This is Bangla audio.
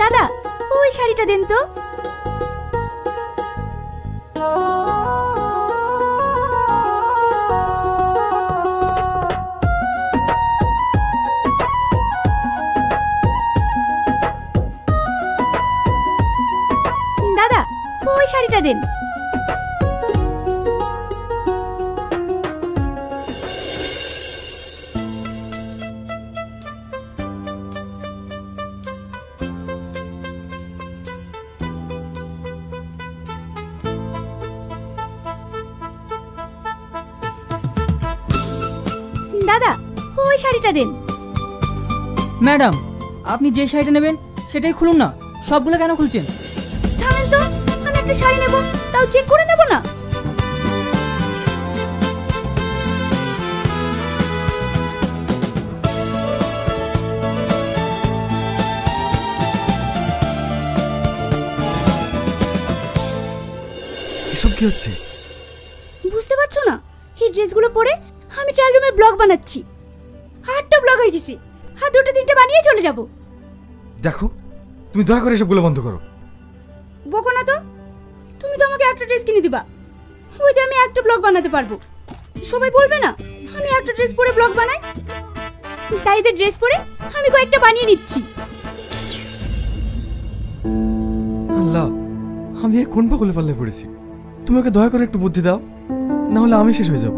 দাদা ওই শাড়িটা দেন তো। দাদা ওই শাড়িটা দেন। দাদা ওই শাড়িটা দেন। ম্যাডাম, আপনি যে শাড়িটা নেবেন সেটাই খুলুন না, সবগুলো কেন খুলছেন? থামেন তো, আমি একটা শাড়ি নেব, তাও চেক করে নেব না? এসব কি হচ্ছে? বুঝতে পারছো না? এই ড্রেসগুলো পরে আমি ট্রায়াল রুমের ব্লগ বানাচ্ছি। 8টা ব্লগ হয়ে গেছে, আর 2-3টে বানিয়ে চলে যাব। দেখো, তুমি দয়া করে এসবগুলো বন্ধ করো। বকো না তো, তুমি তো আমাকে একটা ড্রেস কিনে দিবা, ওইতে আমি একটা ব্লগ বানাতে পারবো। সবাই বলবে না আমি একটা ড্রেস পরে ব্লগ বানাই? তাই এদের ড্রেস পরে আমি কয়েকটা বানিয়ে নিচ্ছি। আল্লাহ, আমি কোন পাগলে পাল্লে পড়েছি। তুমি ওকে দয়া করে একটু বুদ্ধি দাও, না হলে আমি শেষ হয়ে যাব।